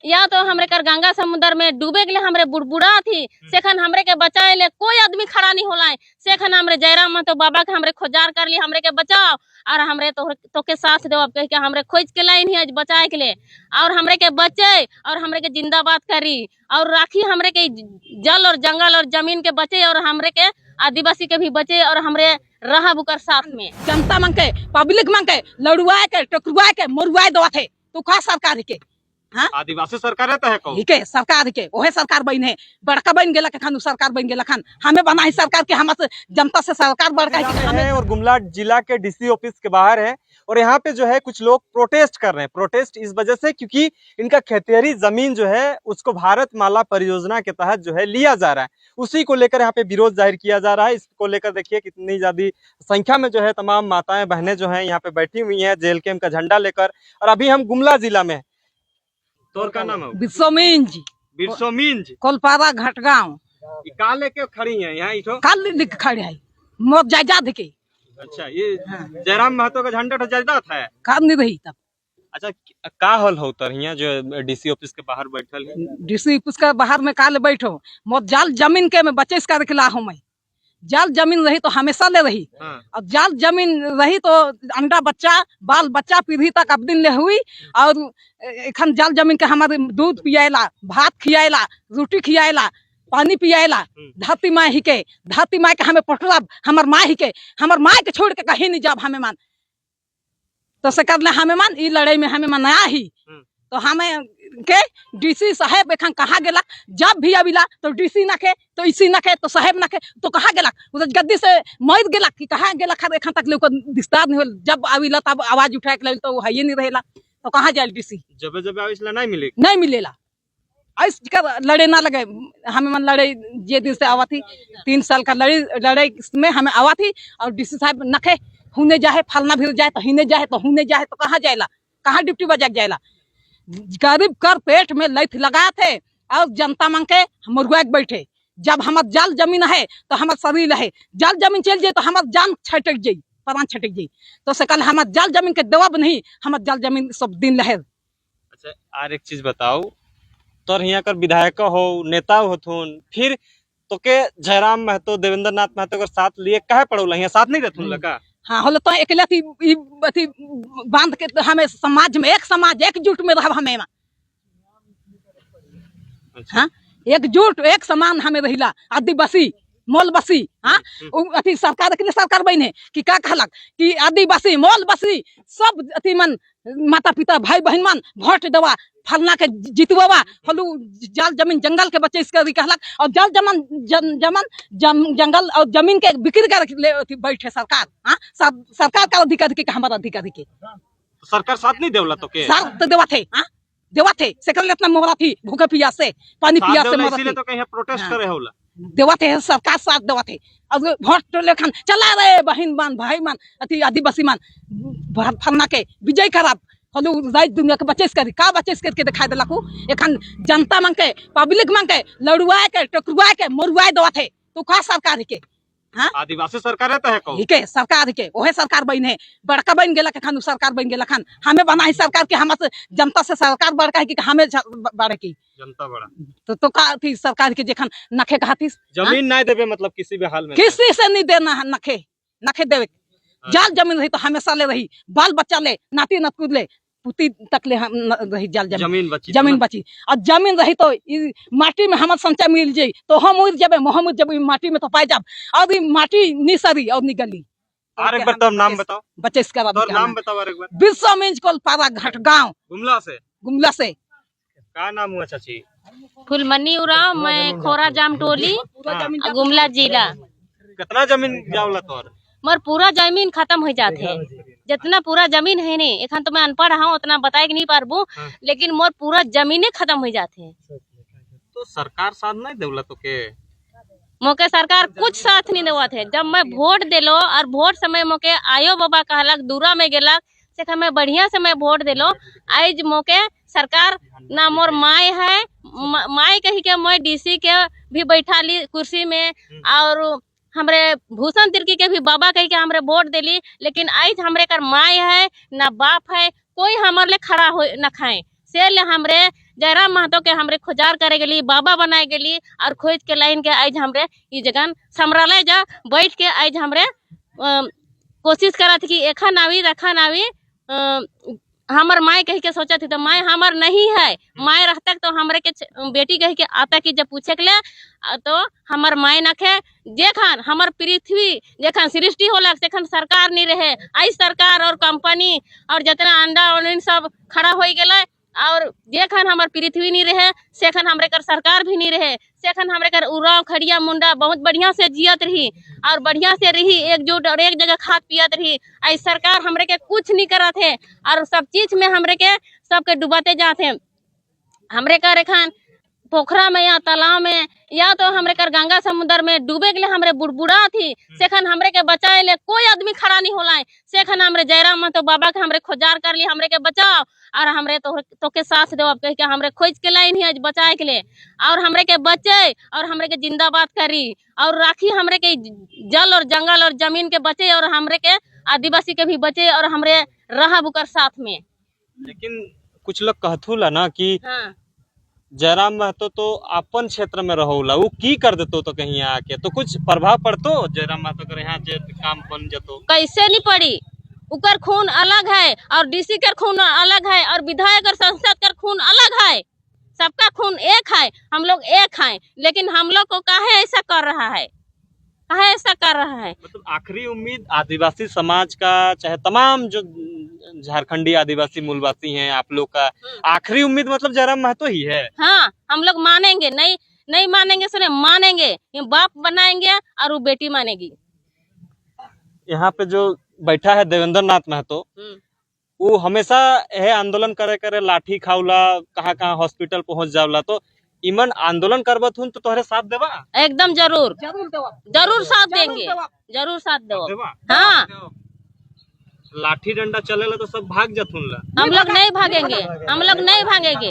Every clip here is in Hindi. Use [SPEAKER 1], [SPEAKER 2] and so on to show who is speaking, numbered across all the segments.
[SPEAKER 1] या तो हमरे कर गंगा समुद्र में डूबे के लिए हमरे बुढ़बुड़ा थी सेखन हमरे के बचाए ले कोई आदमी खड़ा नहीं होला सेखन हमरे जयराम तो बाबा के हमरे खोजार कर ली हमरे के बचाओ और हमरे तो के साथ दो अब कह के हमरे खोज के लाइन ही आज बचाए के लिए और हमरे के बचे और हमरे के जिंदाबाद करी और राखी हमरे के जल और जंगल और जमीन के बचे और हमरे के आदिवासी के भी बचे और हमरे रहा बुकर साथ में
[SPEAKER 2] जनता मन के पब्लिक मन के लड़ुआ के टकरुआ के मरुआ दवा थे तो का सरकार के हाँ
[SPEAKER 3] आदिवासी सरकार रहता है
[SPEAKER 2] के सरकार के ओहे सरकार बन है बड़का बन गेला के खान सरकार बन गेला खान हमें बनाई सरकार के हम जनता से सरकार बड़का
[SPEAKER 3] है। और गुमला जिला के डीसी ऑफिस के बाहर है और यहाँ पे जो है कुछ लोग प्रोटेस्ट कर रहे हैं। प्रोटेस्ट इस वजह से क्योंकि इनका खेतिहरी जमीन जो है उसको भारत माला परियोजना के तहत जो है लिया जा रहा है, उसी को लेकर यहाँ पे विरोध जाहिर किया जा रहा है। इसको लेकर देखिए कितनी ज्यादा संख्या में जो है तमाम माताएं बहनें जो है यहाँ पे बैठी हुई है जेल कैम्प का झंडा लेकर। और अभी हम गुमला जिला में तोर का नाम है बिरसोमींज
[SPEAKER 2] कोलपारा घाटगांव
[SPEAKER 3] का लेके खड़ी है यहाँ
[SPEAKER 2] काल लिख खड़े है मोर जायदाद के।
[SPEAKER 3] अच्छा ये जयराम महतो का झंडा जायदाद है
[SPEAKER 2] काम नहीं रही तब।
[SPEAKER 3] अच्छा का हल हो तर यहाँ जो डीसी ऑफिस के बाहर बैठल है
[SPEAKER 2] डीसी ऑफिस के बाहर में काल बैठो मोर जाल जमीन के में बचे इसका रखला हूँ मैं जाल जमीन रही तो हमेशा ले रही और जाल जमीन रही तो अंडा बच्चा बाल बच्चा पीढ़ी तक अब दिन ले हुई और एखन जाल जमीन के हमारे दूध पियाला भात खियाला रोटी खियाला पानी पियाला धरती माँ ही के हमें पटला हमार माँ ही के हमार माँ के छोड़ के कहीं नहीं जाब हमें मान तो से कर ले हमें मान ई लड़ाई में हमें मन आया ही तो हमें के डीसी साहेब एखन कहा गेला जब भी अबिला तो डीसी नखे तो इसी नखे तो साहेब नखे तो कहा गेला उधर गद्दी से मर गेला कि कहा गेला खर एखन तक लोग विस्तार नहीं होल जब अबिला तब आवाज उठाए के तो है ही नहीं रहेला तो कहाँ जाए डीसी
[SPEAKER 3] जब आविसला
[SPEAKER 2] नहीं मिलेला ऐस लड़े ना लगे हमें मन लड़े जे दिन से आवा थी 3 साल का लड़ाई में हमें आवा थी और डीसी साहब नखे हुने जाए फलना भी जाए तो हिने जाए तो हुने जाए तो कहाँ जाएला कहाँ ड्यूटी बजा जाएला गरीब कर पेट में लैथ लगा थे और जनता मांग के मुर्गा बैठे जब हमार जाल जमीन है तो हमार शरीर है जाल जमीन चल जाए तो हमार जान छटक जाये प्राण छटक जाये तो से कल हमार जाल जमीन के दबाव नहीं हमार जाल जमीन सब दिन रहे।
[SPEAKER 3] अच्छा और एक चीज बताओ तो यहाँ कर विधायक हो नेता होथुन फिर तो के जयराम महतो देवेंद्र नाथ महतो के साथ लिए कहे पड़ोला यहाँ साथ नहीं रहथुन लगा
[SPEAKER 2] हाँ होले तो अकेले थी बांध के तो हमें समाज में एकजुट में रह हमें हाँ एकजुट एक समान हमें रहिला आदिवासी मोल बसी हाँ अथी सरकार के लिए सरकार बने कि क्या कहलक कि आदिवासी मोल बसी सब अथी मन माता पिता भाई बहन मन वोट देवा फलना के जितवा हलू जाल जमीन जंगल के बच्चे इसका कहलक और जाल जंगल और जमीन के बिक्री कर बैठे सरकार हाँ सरकार का अधिकारी के हमारा अधिकारी के
[SPEAKER 3] सरकार साथ नहीं देवला तो के
[SPEAKER 2] साथ तो देवा थे सेकंड इतना मोहरा थी भूखे पिया से पानी पिया से मोहरा
[SPEAKER 3] इसीलिए तो कहीं प्रोटेस्ट करे होला
[SPEAKER 2] देवा थे सरकार साथ देवा थे अब वोट लेखन चला रहे बहन मान भाई मान अथी आदिवासी मान फलना के विजय खराब हलू राज दुनिया के बचेस करके दिखाई दिला एखन जनता मांग के पब्लिक मांग के लड़ुआ के टकरुआ के मरुआ दवा थे तो का सरकार के हाँ
[SPEAKER 3] आदिवासी सरकार रहता है
[SPEAKER 2] के सरकार के ओहे सरकार बन है बड़का बन गेला के खान सरकार बन गेला खान हमें बनाई सरकार के हम जनता से सरकार बड़का है कि हमें बड़े की जनता बड़ा तो का थी सरकार के जेखन नखे कहती
[SPEAKER 3] जमीन नहीं देवे मतलब किसी भी हाल में
[SPEAKER 2] किसी से नहीं देना नखे देवे जाल जमीन रही तो हमेशा ले रही बाल बच्चा ले नाती नतकुद ले पुती तक ले रही जाल जमीन बची और जमीन रही तो माटी में हमार संचय मिल जाये तो हम उड़ जाबे मोहम्मद जब माटी में तो पाए जाब और माटी निसरी और निगली।
[SPEAKER 3] और एक बार तो नाम बताओ
[SPEAKER 2] बच्चे इसका
[SPEAKER 3] नाम बताओ एक बार
[SPEAKER 2] बिरसोमींज कोलपारा घाटगांव गुमला से
[SPEAKER 3] क्या नाम हुआ चाची
[SPEAKER 1] फुलमनी उराव मैं खोरा जाम टोली गुमला जिला।
[SPEAKER 3] कितना जमीन जावला तोर
[SPEAKER 1] मोर पूरा जमीन खत्म हो जाते है जितना पूरा जमीन है नहीं एखन तो मैं अनपढ़ हूँ उतना बताए नहीं पारबू लेकिन मोर पूरा जमीने खत्म हो जाते है
[SPEAKER 3] तो सरकार साथ नहीं देवला तो के
[SPEAKER 1] मोके सरकार कुछ साथ नहीं देवत है। जब मैं वोट दिलो और वोट समय मोके आयो बाबा कहलक दूरा में गेलक से मैं बढ़िया से मैं वोट दिलो आज मोके सरकार ना मोर माय है माय कही के मैं डीसी के भी बैठा ली कुर्सी में और हमरे भूषण तिर्की के भी बाबा कही के हमरे वोट दिली लेकिन आज हमरे कर माय है ना बाप है कोई हमारे लिए खड़ा हो न खाए से ले हमरे जयराम महतो के हमरे खोजार करे गेली, बाबा बनाए गेली और खोज के लाइन के आज हमरे ई जगह समरालय जा बैठ के आज हमरे कोशिश करत कि एखन आवी रखन आवी हमर माय कह के सोचत थी तो माय हमर नहीं है, माय रहता तो हमरे के बेटी कह के आता कि जब पूछे के ले तो हमर माय नखे जेखन हमर पृथ्वी जेखन सृष्टि होला सेखन सरकार नहीं रहे, आई सरकार और कंपनी और जितना अंडा और सब खड़ा हो गए और जेखन हमर पृथ्वी नहीं रहे सेखन हमरे कर सरकार भी नहीं रहे, सेखन हमरे कर उराव खड़िया मुंडा बहुत बढ़िया से जियत रही और बढ़िया से रही एकजुट और एक जगह खाद पियत रही। आई सरकार हमरे के कुछ नहीं करत है और सब चीज में हमरे के सबके डुबाते जाते। हमरे कर एखन पोखरा में या तालाब में या तो हमरे कर गंगा समुद्र में डूबे के लिए हमरे बुड़बुड़ा थी सेखन हमरे के बचाए ले कोई आदमी खड़ा नहीं होला। सेखन हमरे जयराम महतो बाबा के हमरे खोजार कर ली हमरे के बचाओ और हमरे तो के साथ दो कह के हमरे खोज के लाइन ही बचाए के लिए और हमरे के बचे और हमरे के जिंदाबाद करी और राखी हमरे के जल और जंगल और जमीन के बचे और हमरे के आदिवासी के भी बचे और हमरे रहा बुकर साथ में।
[SPEAKER 3] लेकिन कुछ लोग कहथुला ना कि
[SPEAKER 1] हाँ।
[SPEAKER 3] जयराम महतो तो अपन क्षेत्र में रहोला वो की कर देतो तो कहीं आके तो कुछ प्रभाव पड़तो जयराम महतो कर यहाँ जे काम बन जतो कैसे
[SPEAKER 1] नहीं पड़ी। उकर खून अलग है और डीसी का खून अलग है और विधायक और संसद का खून अलग है, सबका खून एक है, हम लोग एक हैं, लेकिन हम लोग को काहे ऐसा कर रहा है, काहे ऐसा कर रहा है।
[SPEAKER 3] मतलब आखिरी उम्मीद आदिवासी समाज का चाहे तमाम जो झारखंडी आदिवासी मूलवासी हैं आप लोग का आखिरी उम्मीद मतलब जयराम महतो ही है।
[SPEAKER 1] हाँ हम लोग मानेंगे, नहीं मानेंगे सुने मानेंगे, ये बाप बनाएंगे और वो बेटी मानेगी।
[SPEAKER 3] यहाँ पे जो बैठा है देवेंद्र नाथ महतो वो हमेशा यह आंदोलन करे लाठी खाउला कहाँ हॉस्पिटल पहुंच जावला तो इमन आंदोलन करबत हूं तो तोहरे साथ देवा
[SPEAKER 1] एकदम जरूर साथ देंगे, जरूर साथ देवा। हाँ
[SPEAKER 3] लाठी डंडा चलेला तो सब भाग जथुन ला,
[SPEAKER 1] हम लोग नहीं भागेंगे, हम लोग नहीं भागेंगे,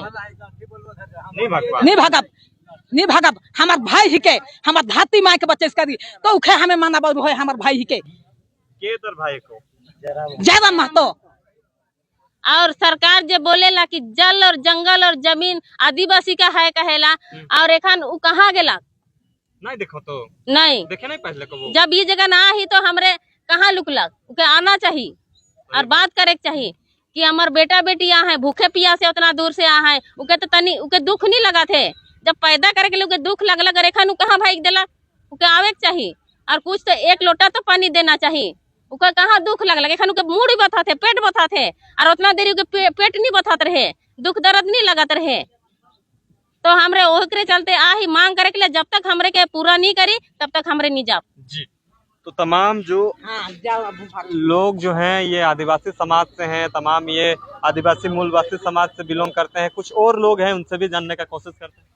[SPEAKER 2] नहीं भागब हमार भाई ही के हमार धाती माँ के बच्चे करी तो उखे हमें माना है हमार भाई ही के
[SPEAKER 3] तर भाई को
[SPEAKER 2] जयराम महतो।
[SPEAKER 1] और सरकार जो बोलेला कि जल और जंगल और जमीन आदिवासी का है कहेला और एखन उ कहाँ गेला
[SPEAKER 3] नहीं देखो तो
[SPEAKER 1] नहीं
[SPEAKER 3] देखे नहीं पहले को
[SPEAKER 1] जब ये जगह ना ही तो हमरे कहाँ लुकलक उके आना चाहिए और बात करे चाहिए कि हमार बेटा बेटी यहाँ है भूखे पिया से उतना दूर से यहाँ है उके तो तनी उके दुख नहीं लगा थे जब पैदा करे के लिए दुख लगल रेखन कहाँ भाग देला उके आवे के चाहिए और कुछ तो एक लोटा तो पानी देना चाहिए उका कहाँ दुख लगल एखन उके मुड़ी बता थे पेट बता थे और उतना देरी उके पेट नहीं बतात रहे दुख दर्द नहीं लगत रहे तो हमरे ओकरे चलते आ ही मांग करे के लिए जब तक हमरे के पूरा नहीं करी तब तक हमरे नहीं जाब
[SPEAKER 3] जी। तो तमाम जो लोग जो हैं ये आदिवासी समाज से हैं, तमाम ये आदिवासी मूलवासी समाज से बिलोंग करते हैं, कुछ और लोग हैं उनसे भी जानने का कोशिश करते हैं।